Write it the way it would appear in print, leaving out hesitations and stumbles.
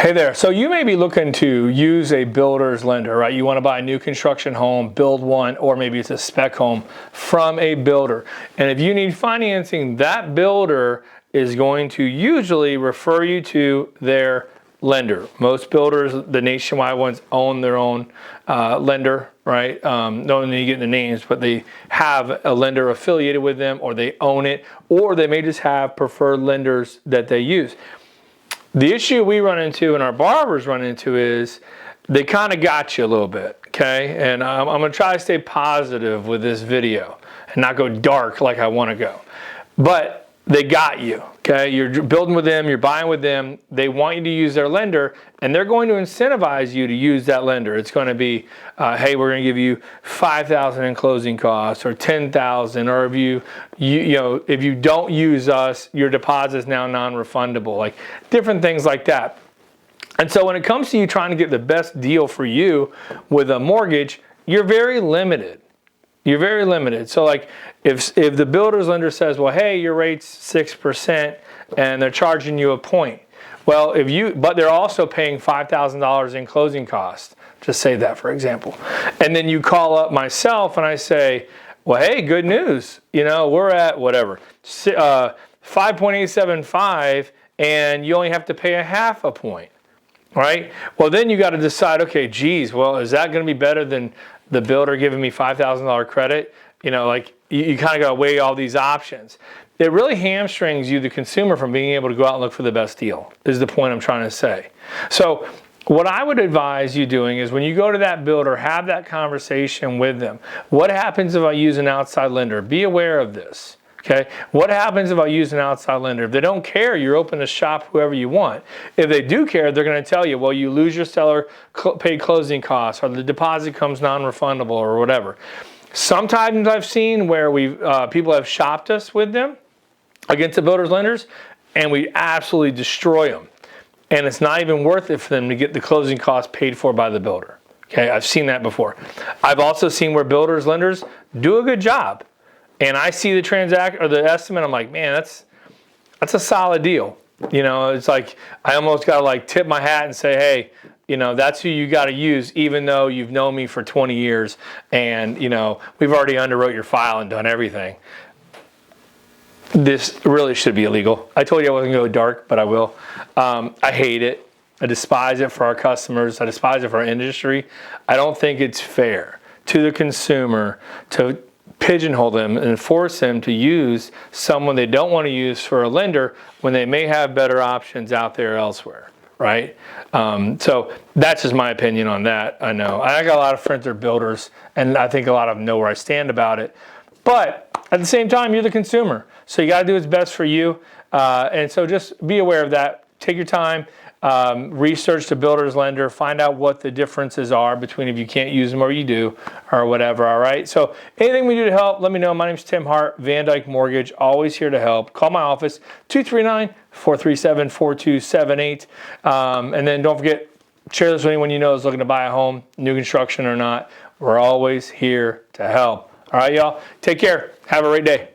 Hey there. So you may be looking to use a builder's lender, right? You want to buy a new construction home, build one, or maybe it's a spec home from a builder. And if you need financing, that builder is going to usually refer you to their lender. Most builders, the nationwide ones, own their own lender, right? Don't need to get the names, but they have a lender affiliated with them, or they own it, or they may just have preferred lenders that they use. The issue we run into and our borrowers run into is they kind of got you a little bit, okay? And I'm going to try to stay positive with this video and not go dark like I want to go. But they got you, okay? You're building with them, you're buying with them. They want you to use their lender, and they're going to incentivize you to use that lender. It's going to be, hey, we're going to give you $5,000 in closing costs, or $10,000, or if you don't use us, your deposit is now non-refundable, like different things like that. And so when it comes to you trying to get the best deal for you with a mortgage, you're very limited. You're very limited. So like if the builder's lender says, well, hey, your rate's 6% and they're charging you a point. Well, but they're also paying $5,000 in closing costs. Just say that, for example. And then you call up myself and I say, well, hey, good news. We're at whatever, 5.875, and you only have to pay a half a point, right? Well, then you got to decide, okay, geez, well, is that going to be better than the builder giving me $5,000 credit? You kind of got to weigh all these options. It really hamstrings you, the consumer, from being able to go out and look for the best deal, is the point I'm trying to say. So what I would advise you doing is when you go to that builder, have that conversation with them. What happens if I use an outside lender? Be aware of this. Okay, what happens if I use an outside lender? If they don't care, you're open to shop whoever you want. If they do care, they're going to tell you, well, you lose your seller paid closing costs, or the deposit comes non-refundable, or whatever. Sometimes I've seen where people have shopped us with them against the builder's lenders, and we absolutely destroy them. And it's not even worth it for them to get the closing costs paid for by the builder. Okay, I've seen that before. I've also seen where builder's lenders do a good job. And I see the estimate, I'm like, man, that's a solid deal. It's like I almost got to tip my hat and say, hey, that's who you got to use, even though you've known me for 20 years and, we've already underwrote your file and done everything. This really should be illegal. I told you I wasn't going to go dark, but I will. I hate it. I despise it for our customers. I despise it for our industry. I don't think it's fair to the consumer to pigeonhole them and force them to use someone they don't want to use for a lender when they may have better options out there elsewhere, right? So that's just my opinion on that. I know I got a lot of friends that are builders, and I think a lot of them know where I stand about it. But at the same time, you're the consumer, so you got to do what's best for you. And so just be aware of that. Take your time. Research the builder's lender, find out what the differences are between if you can't use them or you do, or whatever, all right? So anything we do to help, let me know. My name's Tim Hart, Van Dyke Mortgage, always here to help. Call my office, 239-437-4278. And then don't forget, share this with anyone you know is looking to buy a home, new construction or not. We're always here to help. All right, y'all, take care. Have a great day.